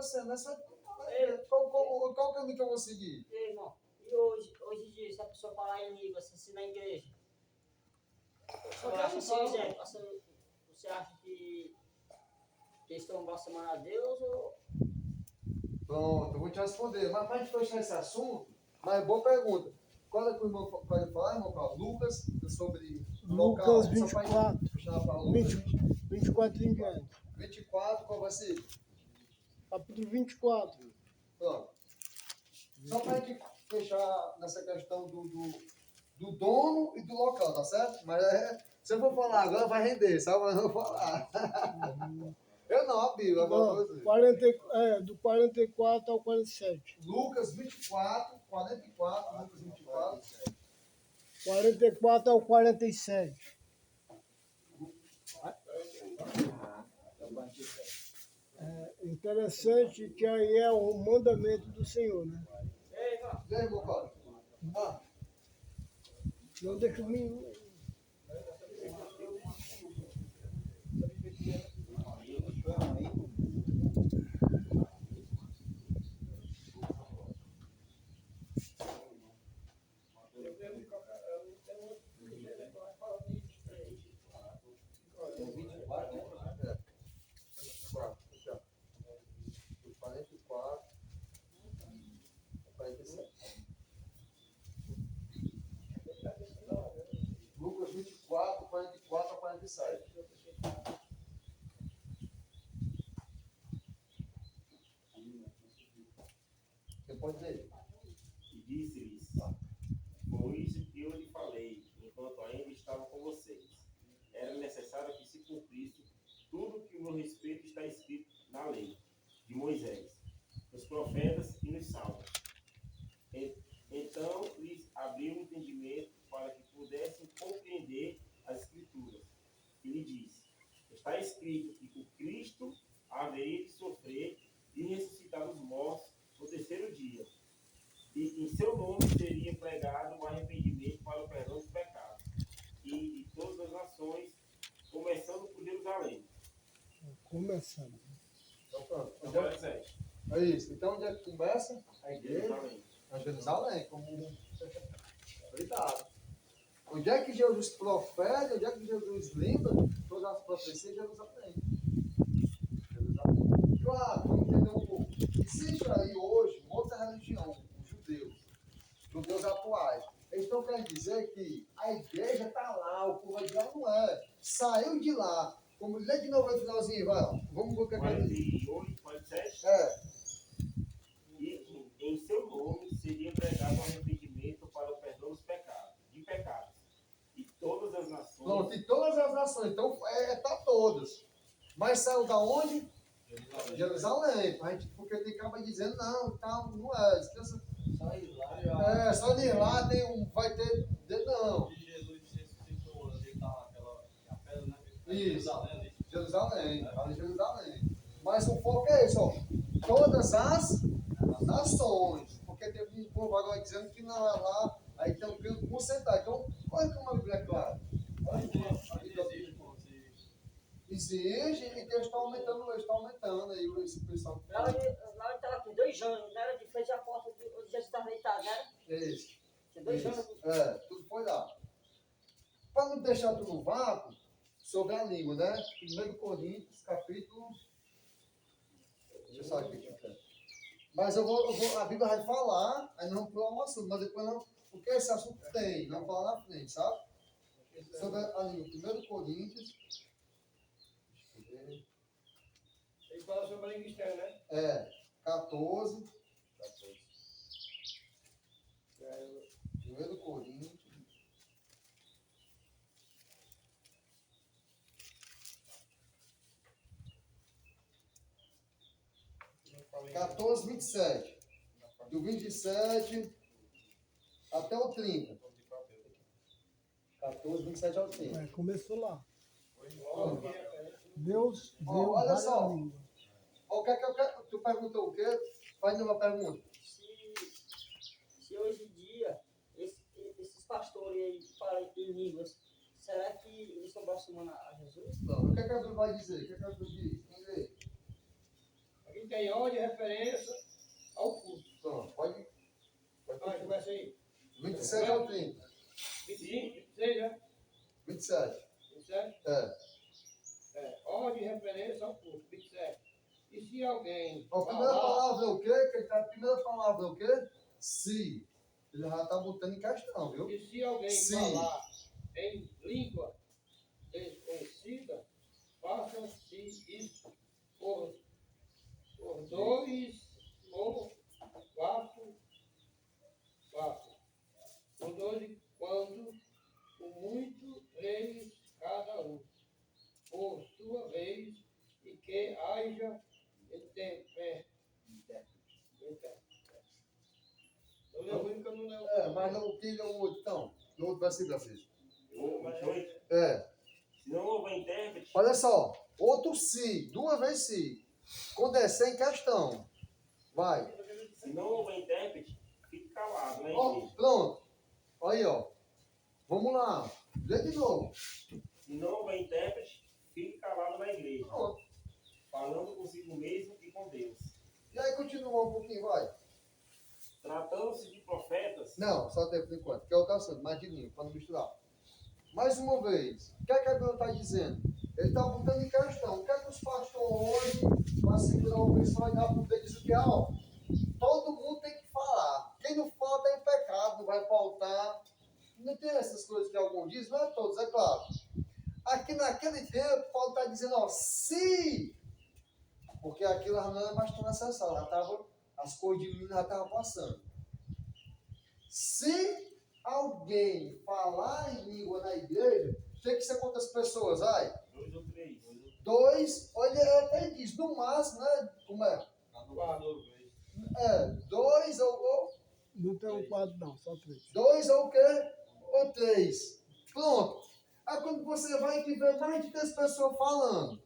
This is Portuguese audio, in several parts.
acontecendo? Qual o caminho que eu vou seguir? Ei, irmão, e hoje em dia, se a pessoa falar em línguas assim na igreja, você acha que eles estão blasfemando a Deus ou... Pronto, eu vou te responder. Mas para a gente fechar esse assunto, mas boa pergunta. Qual é que o irmão pode falar, irmão Paulo? Lucas, sobre Lucas local. 24. 24 em diante. 24, qual vai ser? Capítulo 24. Pronto. Só para a gente fechar nessa questão do dono e do local, tá certo? Mas se eu for falar agora, vai render, sabe? Mas eu vou falar. Eu não, a Bíblia. Do 44 ao 47. Lucas 24, 44, Lucas 24. 44 ao 47. Interessante que aí é o mandamento do Senhor, né? E aí, meu pai? Não deixa o menino. Lucas 24, 44 a 47. Você pode dizer? E disse-lhes: foi isso que eu lhe falei, enquanto ainda estava com vocês. Era necessário que se cumprisse tudo que no respeito está escrito na lei de Moisés, nos profetas e nos salmos. Então lhes abriu o entendimento para que pudessem compreender as Escrituras. E lhe disse: está escrito que o Cristo haveria de sofrer e ressuscitar dos mortos no terceiro dia. E em seu nome seria pregado o arrependimento para o perdão dos pecados. E de todas as nações, começando por Jerusalém. Começando. Então, pronto. Agora 7. É isso. Então, onde é que começa? A igreja. Jerusalém. A Jerusalém. Como... Cuidado. Onde é que Jesus profere, onde é que Jesus lembra todas as profecias? Jerusalém. Jerusalém. Claro, vamos entender um pouco. Existe aí hoje uma outra religião, os judeus atuais. Eles estão querendo dizer que a igreja está lá, o povo de lá não é. Saiu de lá. Como lê de novo no finalzinho, vai lá. Vamos ver o que é que ele diz. 48, 47. É. E em seu nome seria pregado o arrependimento para o perdão dos pecados, de pecados. E todas as nações. Pronto, e todas as nações. Então, para todos. Mas saiu da onde? Jerusalém. Porque tem acaba dizendo, não, tal, não é. Descansa. Só ir lá. Só de lá vai ter. Não. Jesus ressuscitou, onde estava a pedra, né? Isso. Jerusalém. Jerusalém. Mas o foco é esse, ó. Todas as nações. Porque tem um povo agora dizendo que não é lá. Aí tem um período concentrar. Então, olha como a Bíblia é clara. Exige e Deus está aumentando aí esse pessoal. Na hora estava aqui 2 anos, não era de frente à porta onde Jesus estava deitado, né? É isso. Tinha 2 anos. Tudo foi lá. Para não deixar tudo no vácuo, sobre a língua, né? 1 Coríntios, capítulo. Deixa eu saber o que é. Mas a Bíblia vai falar, aí nós vamos pular um assunto, mas depois não. Porque esse assunto tem, não falar na frente, sabe? Sobre a língua. 1 Coríntios. Ele fala sobre a língua externa, né? 14. 1 Coríntios. falei. 14, 27. Do 27 até o 30. 14, 27 ao 30. Começou lá. Ó, Deus deu olha várias só. línguas. O que é que eu quero? Tu perguntou o quê? Faz uma pergunta. Se hoje em dia esses pastores aí que falam em línguas, será que eles estão blasfemando a Jesus? Não, o que é que a Bíblia vai dizer? O que é que a Bíblia diz? Quem lê? e tem ordem e referência ao culto. Pronto, pode Vai, continuar. começa aí. 27 ao 30. 25, 26, né? 27. 27? Ordem e referência ao culto. 27. E se alguém A primeira falar... palavra é o quê? A primeira palavra é o quê? Se. Ele já está botando em questão, viu? E se alguém Se. falar em língua desconhecida, faça-se isso por dois ou quatro. Por dois, quando por muito reis cada um, por sua vez, e que haja intérprete. Eu leio muito que eu não leio. Mas não, quem é o outro, então? No outro versículo, assim. O 28. Se não houver intérprete, olha só. Outro se. Duas vezes se. Quando é sem questão. Vai. se não houver intérprete, fique calado, né, Ó, igreja? pronto. Aí, ó. Vamos lá. Lê de novo. Se não houver intérprete, fique calado na igreja, Pronto. falando consigo mesmo e com Deus. E aí continua um pouquinho, vai. Tratando-se de profetas, Não, só até por enquanto. Que é outra assunto, mais de linha, para não misturar. Mais uma vez. O que é que a Bíblia está dizendo? Ele está botando em questão. O que é que os pastores hoje, para segurar o pessoal e dar para poder dizer o que é, ó. Todo mundo tem que falar. Quem não fala tem pecado, não vai faltar. Não tem essas coisas que alguns dizem, não é todos, é claro. Aqui naquele tempo, Paulo está dizendo, ó, se. Porque aquilo não era mais tão necessário, já tava, as coisas de mim já estavam passando. Se alguém falar em língua na igreja, tem que ser quantas pessoas, vai? 2 ou 3. 2, olha, até diz, no máximo, né? Como é? Dois ou Não tem um quadro, não, só 3. 2 ou o quê? Ou 3. Pronto. Aí quando você vai que vê mais de 3 pessoas falando,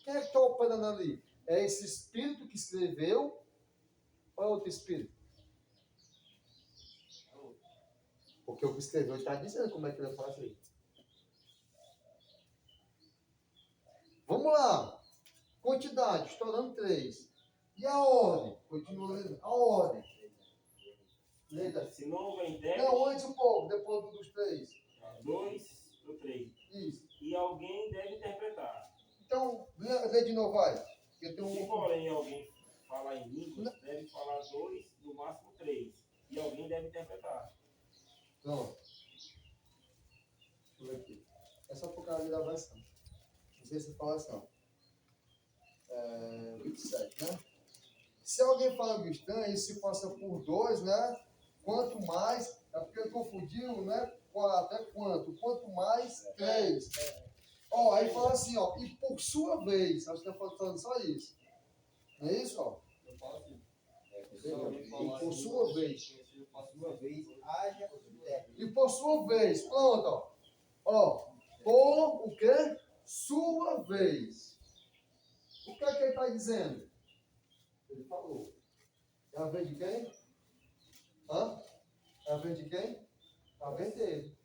quem é que está operando ali? É esse espírito que escreveu ou é outro espírito? Porque o que escreveu está dizendo como é que ele faz isso. Vamos lá. Quantidade, estourando 3. E a ordem? Continua lendo. A ordem. Leia. Se não houver intérprete, Não, antes um pouco, depois dos 3. 2 ou 3. Isso. E alguém deve interpretar. Então, lê de novo, vai. Eu tenho Se, um... porém, alguém falar em língua, deve falar 2, no máximo 3. E alguém deve interpretar. Pronto. Deixa eu ver aqui. É só por causa da versão. Não sei se fala assim, ó. 27, né? Se alguém fala estranho, isso se passa por 2, né? Quanto mais, é porque confundiu, né? 4, é quanto? Quanto mais, 3. Ó, aí fala assim, ó, e por sua vez, acho que está faltando só isso. Não é isso, ó? Eu falo assim. E por sua vez. Sua vez, haja intérprete. E por sua vez, pronto, ó. Ó, por o quê? Sua vez. O que é que ele está dizendo? Ele falou. É a vez de quem? Hã? É a vez de quem? A vez dele.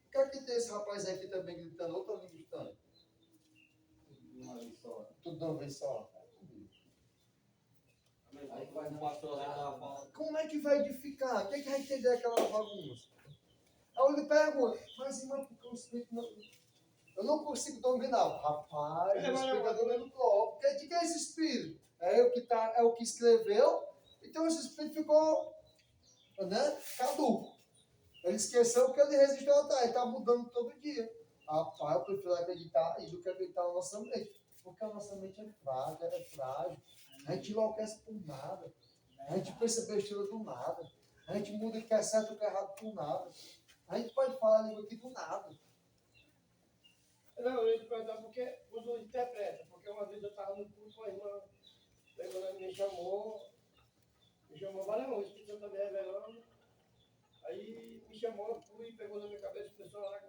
O que é que tem esse rapaz aqui também gritando outra língua estranha? Tudo de uma vez só. Aí faz um pastor lá que tava falando. Como é que vai edificar? Quem é que vai entender aquela bagunça? Aí ele pergunta, mas irmão, porque o Espírito não... Eu não consigo dominar. Rapaz, o Espírito está dominando o porque de que é esse Espírito? É o que escreveu, então esse Espírito ficou, né, caduco. Ele esqueceu que ele resistiu a ele está mudando todo dia. Rapaz, eu prefiro acreditar do que acreditar na nossa mente. Porque a nossa mente é frágil. A gente enlouquece por nada. A gente pensa besteira do nada. A gente muda o que é certo e o que é errado por nada. A gente pode falar a língua aqui do nada. Não, eu ia te perguntar porque uso interpreta, porque uma vez eu estava no curso, a irmã me chamou várias vezes, o Espírito Santo está me revelando. Aí me chamou, eu fui, pegou na minha cabeça, começou a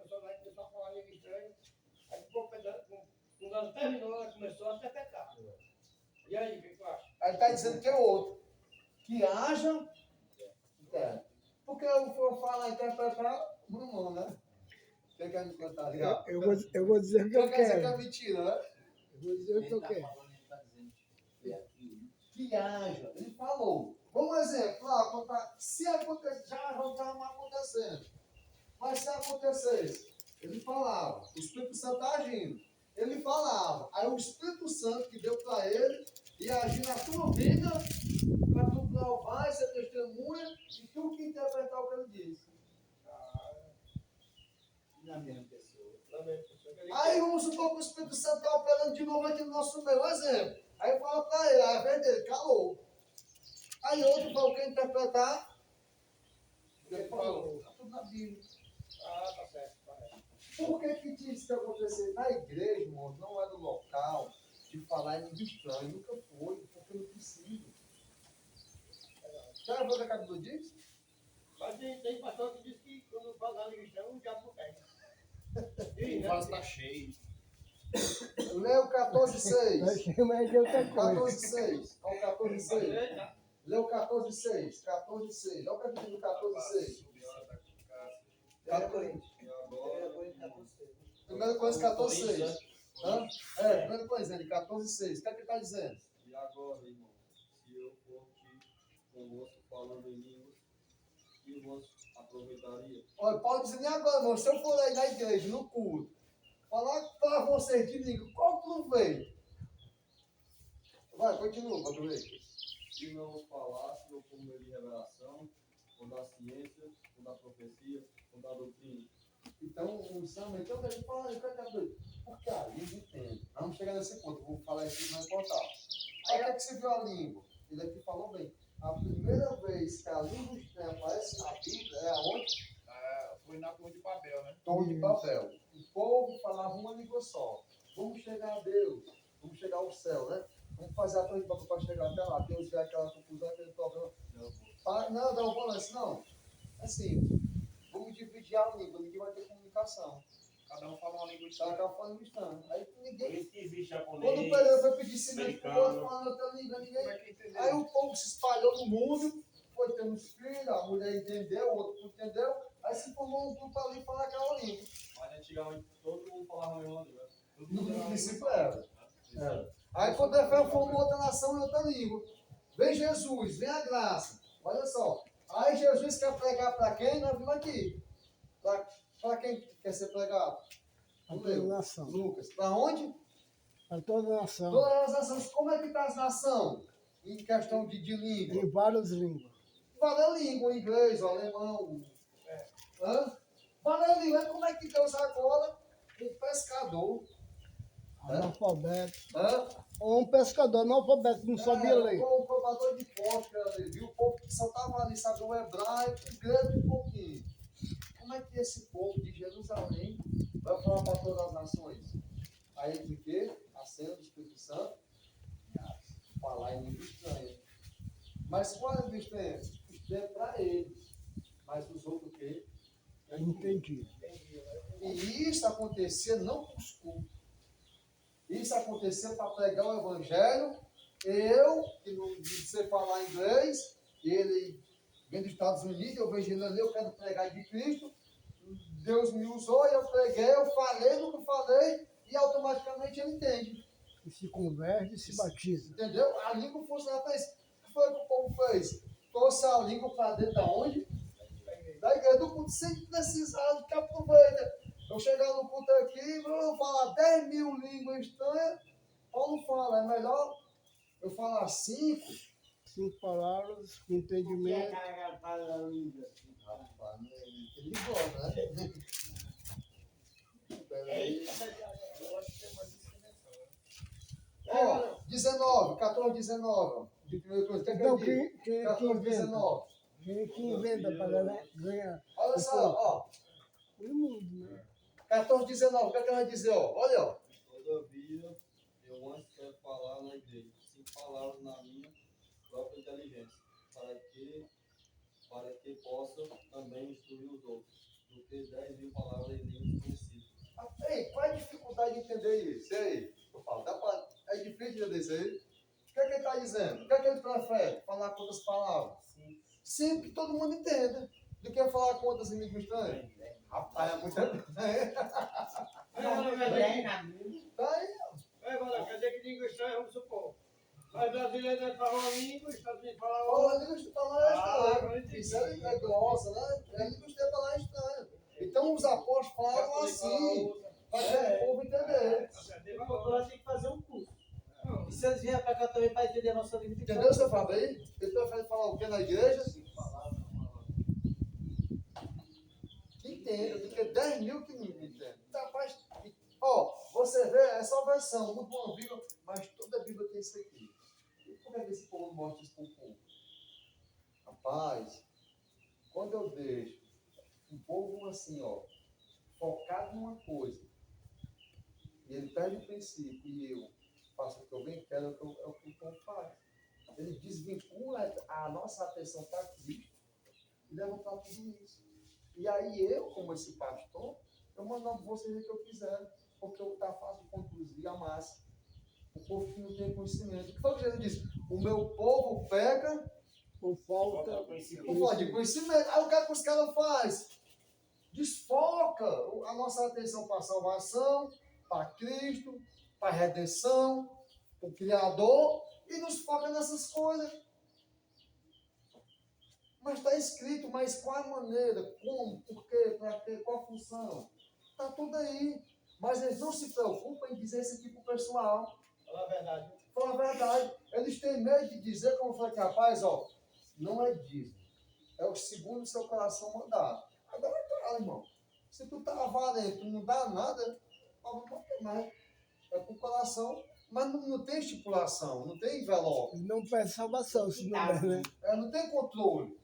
falar língua estranha. Aí quando ela terminou, ela começou a interpretar. E aí, o que tu acha? Aí está dizendo que é outro. Que haja. Porque eu vou falar, interpretar, não, né? Quem quer me contar ali? Eu vou dizer o que eu Quer dizer que quero. é mentira, né? Eu vou dizer o que eu quero. Ele tá dizendo que é aqui. que haja. Ele falou. Vamos exemplo, se acontecer, já estava acontecendo. Mas se acontecesse, ele falava. O Espírito Santo está agindo. Ele falava. Aí o Espírito Santo que deu para ele ia agir na tua vida para tu provar e ser testemunha e tu que interpretar o que ele disse. Na mesma pessoa. Aí vamos supor que o Espírito Santo está operando de novo aqui no nosso meio. Um exemplo. Aí fala para ele, a vez dele, calou. Aí outro falou que interpretar. Ele falou, está tudo na Bíblia. Ah, tá certo. Por que tinha isso que acontecer? Na igreja, irmão, não era o local de falar em língua estranha. Nunca foi, porque não precisa. Já levou da cabelo disso? Mas tem pastor que diz que quando fala língua estranha, o diabo não pega. O vaso está cheio. Leu 14,6. Mas é outra coisa. 14,6. Olha o 14,6. Leu 14,6. 14,6. Olha o capítulo 14,6. Primeira coisa, 14,6. Hã? É, primeira coisa, ele 14,6. O que é que ele está dizendo? E agora, irmão, se eu for convosco falando em línguas, que vos aproveitaria? Olha, Paulo dizendo, e agora, irmão, se eu for aí na igreja, no culto, falar para vocês de língua, qual proveito? Vai, continua, para tu ver. Se não os falasse, ou por meio de revelação, ou da ciência, ou da profecia, ou da doutrina. Então, o Samuel, então, ele fala, porque a língua entende. Vamos chegar nesse ponto, eu vou falar isso mais importante. Aí, o que é que você viu a língua? Ele aqui falou bem. A primeira vez que a língua estranha aparece na Bíblia é aonde? Foi na Torre de Babel, né? Torre de Babel. O povo falava uma língua só. Vamos chegar a Deus. Vamos chegar ao céu, né? Vamos fazer a Torre de Babel para chegar até lá. Deus vê aquela confusão, aquele problema. Não, não, balanço, não. Assim, vamos dividir a língua. Ninguém vai ter comunicação. Cada um fala uma língua Cada estranha. um falando estranho. Aí Por ninguém. isso que existe Quando japonês. o Pedro foi pedir cimento para o outro americano. falando outra língua, Como ninguém. é que entendeu? Aí o povo se espalhou no mundo, foi tendo os filhos, a mulher entendeu, o outro não entendeu, aí se formou um grupo ali para aquela língua. Mas antigamente todo mundo falava a mesma língua. Todo No mundo era princípio uma língua. era. Aí quando a fé formou outra nação e outra língua. Vem Jesus, vem a graça. Olha só. Aí Jesus quer pregar para quem? Nós vimos aqui. Para quem quer ser pregado? Para toda nação. Lucas. Para onde? Para toda nação. Todas as nações. Como é que está as nações? Em questão de língua. Em várias línguas. Várias línguas, inglês, o alemão. Várias línguas. Como é que Deus agora, um pescador, Analfabeto. hã? Ou um pescador analfabeto, não sabia ler. Um provador de postos, viu? O povo que só estava ali, sabe, o hebraico, o grego um pouquinho. Como é que esse povo de Jerusalém vai falar para todas as nações? Aí de quê? A cena do Espírito Santo, falar em língua estranha. Mas qual é a língua estranha? Estranha para eles. Mas os outros o quê? Eu entendi. E isso acontecia não com os cultos. Isso acontecia para pregar o evangelho. Eu, que não sei falar inglês, ele vem dos Estados Unidos, eu vejo ele ali, eu quero pregar de Cristo. Deus me usou, eu preguei, eu falei no que eu falei, e automaticamente ele entende. E se converte e se batiza. Entendeu? A língua funciona para isso. O que foi que o povo fez? Trouxe a língua para dentro da onde? Da igreja do culto, sem precisar de que aproveita. Eu chegar no culto aqui, vou falar 10 mil línguas estranhas. Paulo fala, é melhor eu falar 5. 5 palavras, com entendimento. Rapaz, ele gosta, né? Peraí. Eu acho que é mais discriminação, né? Ó, 19, 14, 19. De primeira coisa, o que é que Então, ele diz? quem 14, inventa? 19. Quem inventa para ganhar? Olha só, ó. O mundo, né? 14, 19. O que é que ele vai dizer, ó? Olha, ó. Todavia, eu antes quero falar na igreja, 5 palavras na minha própria inteligência, para que possa também instruir os outros, do que 10 mil palavras em línguas conhecidas. Ei, qual é a dificuldade de entender isso? E aí? Eu falo, é difícil de entender isso aí? O que é que ele está dizendo? O que é que ele prefere? Falar quantas palavras? Sim, que todo mundo entenda. Do que falar quantas em língua estranha? Rapaz, é muita. Tá aí. Agora, quer dizer que língua estranha, vamos supor. Mas brasileiro é falar uma língua, Estados Unidos fala Ou outra. a língua de falar Ah, estranha. entendi. Isso é grossa, né? É a língua de falar estranha. Então os apóstolos falam assim, para que o povo entender. Eu acho que tem que fazer um curso. E se eles vierem para cá também para entender a nossa língua, tem que Entendeu, seu Fábio aí? Ele prefere falar o que na igreja? Entende, porque 10 mil que não entende. Rapaz, ó, você vê, é só versão, muito bom Bíblia, mas toda a Bíblia tem isso aqui. E como é que esse povo mostra isso para o povo? Rapaz, quando eu deixo um povo assim, ó, focado numa coisa, e ele perde o princípio, e eu faço o que eu bem quero, é o que o povo faz. Ele desvincula a nossa atenção para Cristo e leva para tudo isso. E aí eu, como esse pastor, eu mando vocês o que eu quiser, porque está fácil de conduzir a massa. O povo que não tem conhecimento. O que foi que Jesus disse? O meu povo peca Por falta. por falta de conhecimento. Aí o que é que os caras fazem? Desfoca a nossa atenção para a salvação, para Cristo, para a redenção, para o Criador, e nos foca nessas coisas. Mas está escrito, mas qual a maneira, como, por quê, para quê, qual a função? Está tudo aí. Mas eles não se preocupam em dizer isso aqui para o pessoal. Fala a verdade. Fala a verdade. Eles têm medo de dizer, como eu falei, rapaz, ó, não é dízimo. É o segundo seu coração mandar. Agora, cara, irmão, se tu tá avarento, não dá nada, não tem mais. É com o coração, mas não tem estipulação, não tem envelope. Não pede salvação, se não der, né? Não tem controle.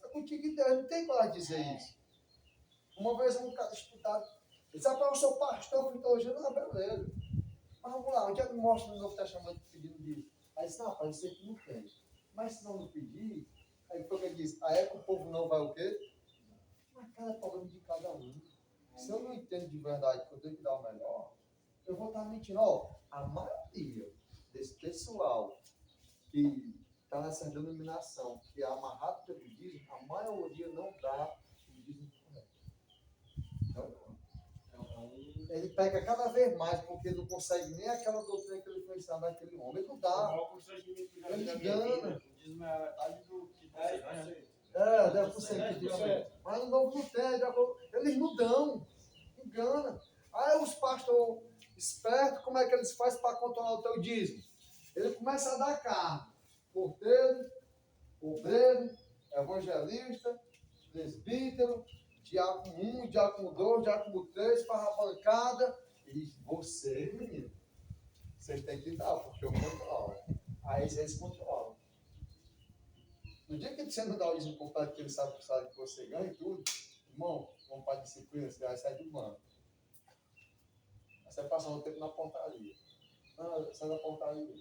É contigo e Deus, não tem como dizer isso. Uma vez um cara disputado, ele disse, rapaz, eu sou pastor, eu fui teologia, não, beleza. Mas vamos lá, onde é que mostra no Novo Testamento pedindo disso? Aí disse, não, rapaz, isso aqui não tem. Mas se não pedir, aí foi o que ele disse, aí é que o povo não vai o quê? Mas cada problema de cada um. Se eu não entendo de verdade que eu tenho que dar o melhor, eu vou estar mentindo. Ó, a maioria desse pessoal que está nessa denominação, que é amarrado pelo dízimo, a maioria não dá o dízimo correto. Ele pega cada vez mais, porque não consegue nem aquela doutrina que ele foi ensinar daquele homem. Ele não dá. Ele engana. O dízimo é a metade do que você ganha, né? 10%. Mas no novo não tem. Eles não dão. Engana. Aí os pastores espertos, como é que eles fazem para controlar o teu dízimo? Ele começa a dar cargo. Porteiro, obreiro, evangelista, presbítero, diácono 1, diácono 2, diácono 3, farra bancada. E você, menino, vocês têm que dar, porque eu controlo. Aí eles controlam. No dia que você não dá o dízimo completo, que ele sabe que você ganha e tudo, irmão, vamos para a disciplina, você vai sair do banco. Aí você vai passar um tempo na pontaria. Ah, sai da pontaria.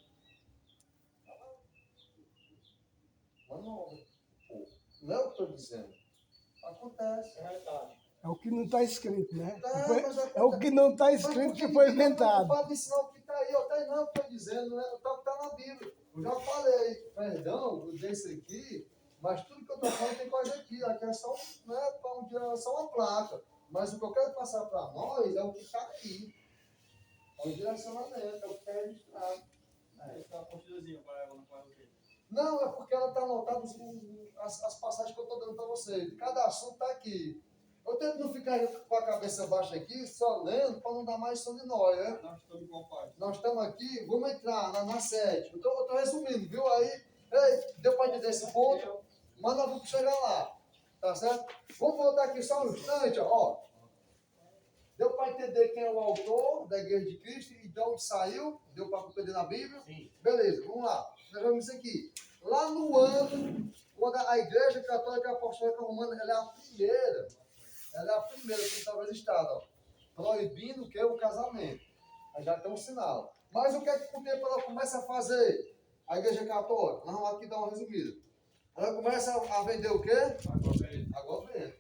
Mas não, pô, não é o que eu estou dizendo. Acontece. É o que não está escrito, né? Mas É o que não está escrito que foi inventado. Pode ensinar o que está aí, até não estou dizendo, não é o que está na Bíblia. Eu já falei, perdão, eu dei isso aqui, mas tudo que eu estou falando tem coisa aqui. Aqui é só, não é para um dia, é só uma placa. Mas o que eu quero passar para nós é o que está aqui. É o direcionamento, é o que está registrado. Essa apostilazinha para ela, não faz o quê? Não, é porque ela está anotada as passagens que eu estou dando para vocês. Cada assunto está aqui. Eu tento não ficar com a cabeça baixa aqui, só lendo, para não dar mais sono de nós, né? Nós estamos com o pai. Nós estamos aqui, vamos entrar na 7. Eu estou resumindo, viu? Aí, ei, deu para entender esse ponto, mas nós vamos chegar lá. Tá certo? Vamos voltar aqui só um instante, ó. Deu para entender quem é o autor da Igreja de Cristo e de onde saiu? Deu para compreender na Bíblia? Sim. Beleza, vamos lá. Nós vamos isso aqui. Lá no ano, quando a Igreja Católica Apostólica Romana, ela é a primeira que estava registrada, ó, proibindo o que? O casamento. Aí já tem um sinal. Mas o que é que com o tempo ela começa a fazer? A Igreja Católica, nós vamos aqui dar uma resumida. Ela começa a vender o quê? Agora vende.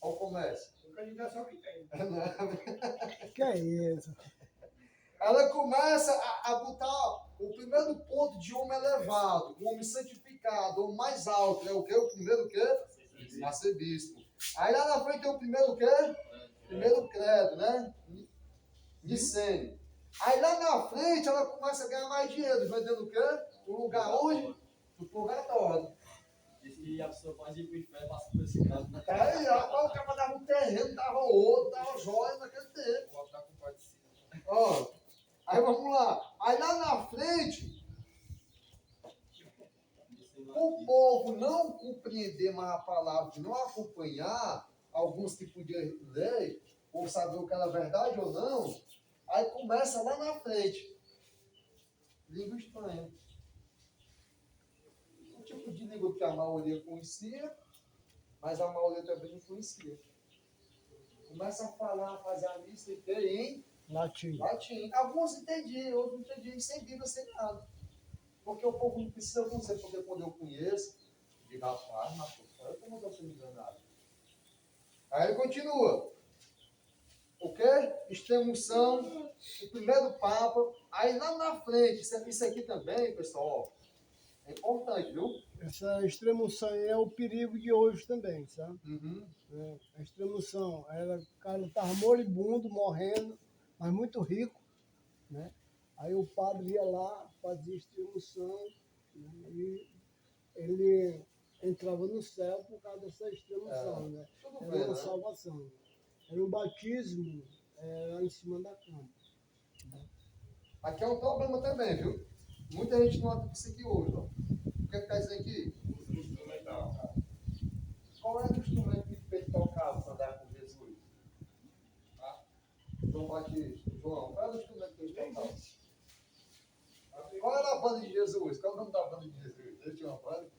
Olha o comércio. Localização que tem. Que é isso? Ela começa a botar o primeiro ponto de homem elevado, o homem santificado, o mais alto. É o quê? O primeiro o quê? Arcebispo. Aí lá na frente tem o primeiro o quê? Primeiro credo, né? Nicene. Aí lá na frente ela começa a ganhar mais dinheiro, vendendo o quê? o lugar onde? Do purgatório. Diz que a pessoa pode ir pro inferno, passa por esse caso, né? Aí, rapaz, o cara dava um terreno, dava outro, dava joia naquele tempo. Vou ficar com o pai de cima. Ó, aí vamos lá. Aí lá na frente, o povo não compreender mais a palavra, de não acompanhar, alguns que podiam ler, ou saber o que era verdade ou não, aí começa lá na frente. Língua estranha. Um tipo de língua que a maioria conhecia, mas a maioria também não conhecia. Começa a falar, a fazer a lista inteira em Latim. latim. Alguns entendiam, outros não entendiam, sem Bíblia, sem nada. Porque o povo não precisa conhecer, porque quando eu conheço, eu digo, rapaz, mas como eu estou me enganado? Aí ele continua. O quê? Extremunção, o primeiro Papa. Aí lá na frente, isso aqui também, pessoal, ó, é importante, viu? Essa extremoção aí é o perigo de hoje também, sabe? Uhum. É, a extremoção, o cara estava moribundo, morrendo, mas muito rico, né? Aí o padre ia lá, fazia extremoção, né? E ele entrava no céu por causa dessa extremoção, né? Tudo Era bem, uma né? salvação. Era um batismo lá em cima da cama. Aqui é um problema também, viu? Muita gente não anda com isso aqui hoje, ó. O que é que está dizendo aqui? Uso instrumental. Qual era o instrumento que ele tocava para andar com Jesus? João Batista, João, qual era o instrumento que ele tocava? Qual era a banda de Jesus? Qual é o nome da banda de Jesus? Ele tinha uma banda?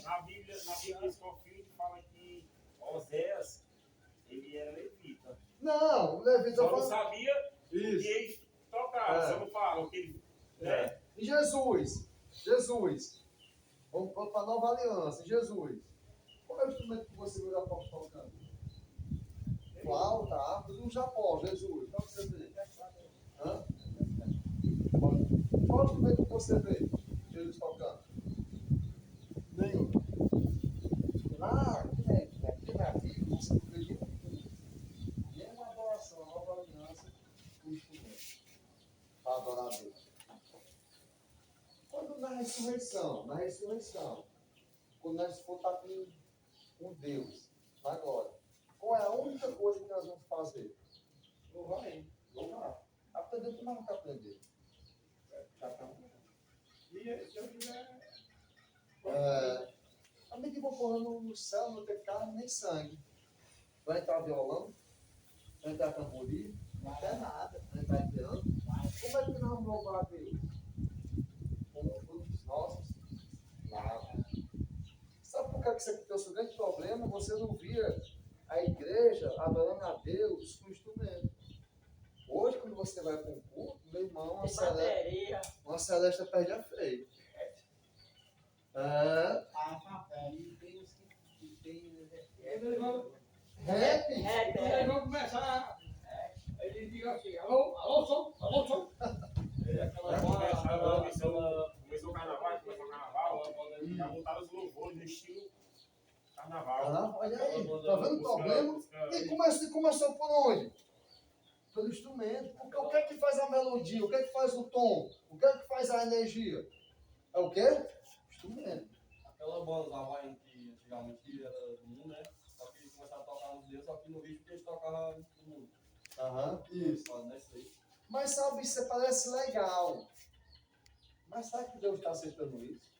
Na Bíblia esse conflito fala que Oséias, ele era levita. Não, o Levi Só está não falando. sabia o que Isso. ele tocava, É. só não fala o que ele... né? E Jesus. Vamos para a nova aliança. Jesus. Qual é o instrumento que você viu o apóstolo tocando? Flauta, harpa, do Japão, Jesus. Qual que você vê? Hã? Qual é o instrumento que você vê Jesus tocando? Nenhum. Lá, aqui na Bíblia, você não vê nenhuma adoração, a nova aliança, o instrumento para adorar a Deus. Quando na ressurreição, quando nós for estar com Deus, na glória, qual é a única coisa que nós vamos fazer? Louvar ele. Louvar. Aprender o que nós vamos aprender. Já estamos. E se eu quiser. A medida que vou pôr no céu, não tem carne nem sangue. Vai entrar violão, vai entrar tamborim, não tem nada, vai entrar piano. Como é que nós vamos louvar a Deus? Com os frutos nossos lábios. Sabe por que isso aqui trouxe um grande problema? Você não via a igreja adorando a Deus com instrumento. Hoje, quando você vai para um culto, meu irmão, Tem bateria. uma celeste perde a freio. Rap? Aí vão começar. Ele diz assim: alô, alô, som, alô, som. Começou o carnaval, já montaram os louvores no estilo carnaval. Olha aí, tá vendo o problema? E começou por onde? Pelo instrumento. Porque o que é que faz a melodia? O que é que faz o tom? O que é que faz a energia? É o quê? Instrumento. Aquela banda da Havaí que antigamente era do mundo, né? Só que eles começaram a tocar nos deus, só que no vídeo que eles tocavam no mundo. Aham, isso. Fala, isso aí. Mas sabe, isso parece legal. Mas sabe que Deus está aceitando isso?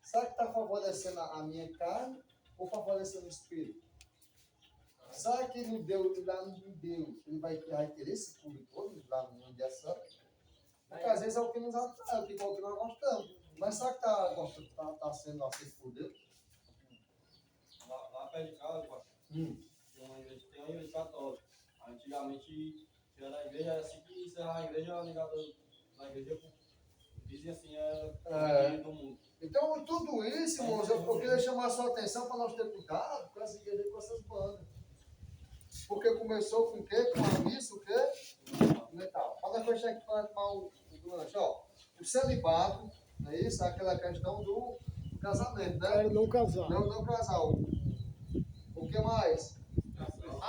Sabe que está favorecendo a minha carne ou favorecendo o espírito? Sabe que no Deus, lá no Deus, ele vai querer esse público todo lá no dia santo? Porque às vezes é o que nos atrai, é o que nós gostamos. Mas sabe que está sendo aceito por Deus? Lá perto de casa, pai, tem uma igreja católica. Antigamente, tinha na igreja, assim que encerrava a igreja, ligada na igreja, dizem assim, era do mundo. Então, tudo isso, irmãos, eu queria chamar a sua atenção para nós ter cuidado com essa igreja e com essas bandas. Porque começou com o quê? Com a missa, o quê? Metal. Para fechar aqui para tomar o lanche, ó. O celibato, não é isso? Aquela questão do casamento, né? Quero não casar. Não casar. O que mais?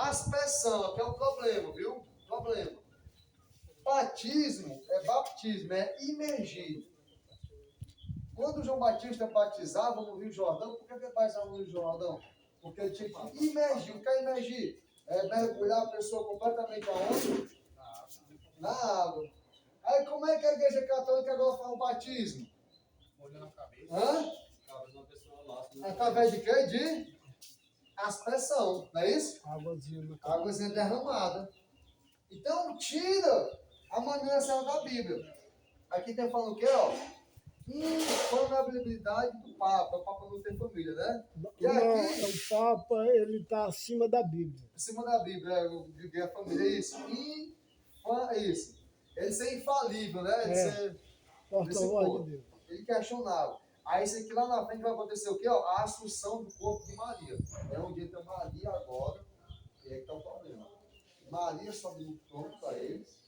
Aspersão, que é um problema, viu? Problema. Batismo é imergir. Quando o João Batista batizava no Rio Jordão, por que ele batizava no Rio Jordão? Porque ele tinha que imergir. O que é imergir? É mergulhar a pessoa completamente aonde? Na água. Aí como é que a igreja católica agora faz o batismo? Molhando a cabeça. Hã? Cabeça da pessoa lá. Através de quê? De aspersão, não é isso? Águazinha no Águazinha derramada. Então, tira a maneira certa da Bíblia. Aqui tem falando o quê, ó? Infalibilidade do Papa. O Papa não tem família, né? E Não, aqui, o Papa, ele está acima da Bíblia. em cima da Bíblia, eu digo a família, isso. Isso. Ele ser infalível, né? Ele ser Porta-voz de Deus. inquestionável. Aí isso aqui lá na frente vai acontecer o quê? Ó? A assunção do corpo de Maria. É onde entra Maria agora, e aí que está o problema. Maria sobe no trono para eles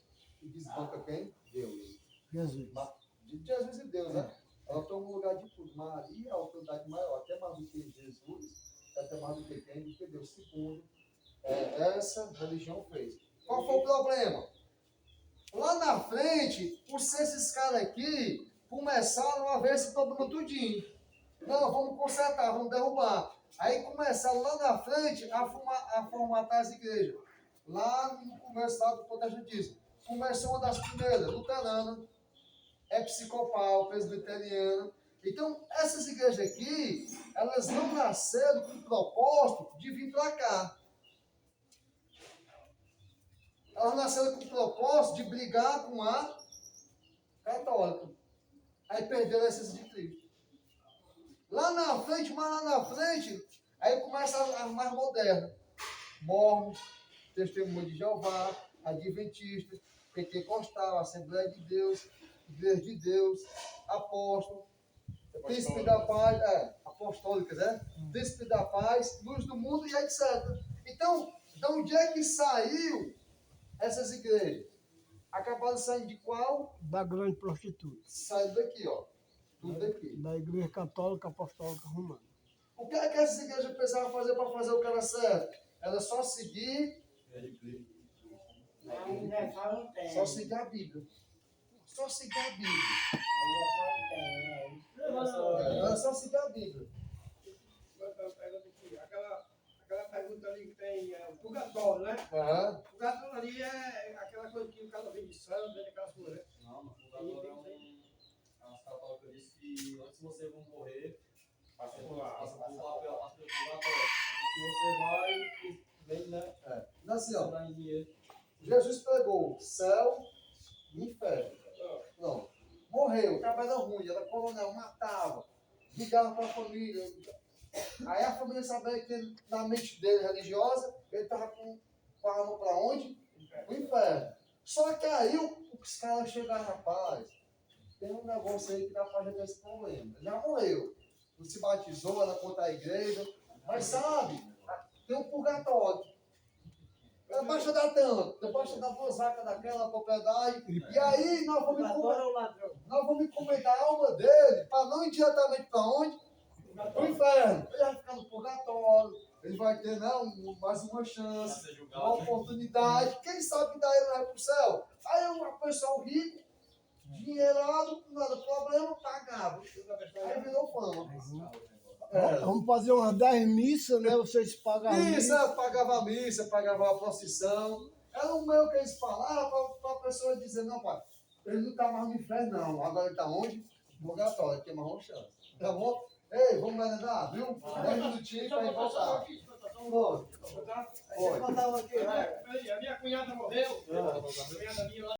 e desbanca quem? Deus. Jesus. De Jesus e Deus, né? Ela toma o lugar de tudo. Maria é a autoridade maior, até mais do que Jesus, até mais do que quem? Do que Deus. Segundo, essa religião fez. Qual foi o problema? Lá na frente, esses caras aqui começaram a ver esse problema tudinho. Não, vamos consertar, vamos derrubar. Aí começaram lá na frente a formatar as igrejas. Lá no começo lá do protestantismo. Começou uma das primeiras, luterana, episcopal, presbiteriana. Então, essas igrejas aqui, elas não nasceram com o propósito de vir para cá. Elas nasceram com o propósito de brigar com a católica. Aí perderam a essência de Cristo. Lá na frente, aí começa a mais moderna. Mormons, Testemunho de Jeová, Adventista, Pentecostal, Assembleia de Deus, Igreja de Deus, Apóstolo, Príncipe da Paz, apostólicas, né? Príncipe da Paz, Luz do Mundo e etc. Então, de onde é que saiu essas igrejas? Acabaram saindo de qual? Da grande prostituta. Saindo daqui, ó. Tudo daqui. Da Igreja Católica Apostólica Romana. O que é que essas igrejas precisavam fazer para fazer o que era certo? Era só seguir. Ainda só não tem. Só seguir a Bíblia. Só seguir a Bíblia. Ainda só não tem. Era só seguir a Bíblia. Aquela pergunta ali que tem o purgatório, né? Aham. O purgatório ali é aquela coisa que o cara vem de santo, vem daquelas coisas, né? Não, o purgatório as católicas dizem que antes de você morrer, passa por purgatório. Porque você vai e vem, né? Então, assim, ó. Dá em dinheiro. Jesus pregou céu e inferno. Não. Morreu, trabalho ruim, era coronel, matava, ligava para a família. Aí a família sabia que na mente dele religiosa, ele estava com a alma para onde? O inferno. Só que aí os caras chegaram, rapaz, tem um negócio aí que dá para resolver esse problema. Ele já morreu. Não se batizou, era contra a igreja. Mas sabe, tem um purgatório. Baixa dar tanto, depois dar duas vacas daquela propriedade. E aí nós vamos encomendar a alma dele para não ir diretamente para onde? Para o inferno. Ele vai ficar no purgatório. Ele vai ter mais uma chance, uma oportunidade. Quem sabe daí ele vai para o céu? Aí uma pessoa rico, dinheirado, nada problema, pagava. Aí virou fama. Vamos fazer umas 10 missas, né? Vocês pagam a Isso, missa. pagava a missa, pagava a procissão. Era o meio que eles falavam para a pessoa dizer, não, pai, ele não está mais no inferno, não. Agora ele está onde? No purgatório, tem mais uma chance. Tá bom? Ei, vamos merendar, viu? 10 minutinhos para ir voltar. Pode. A minha cunhada morreu. A cunhada minha lá.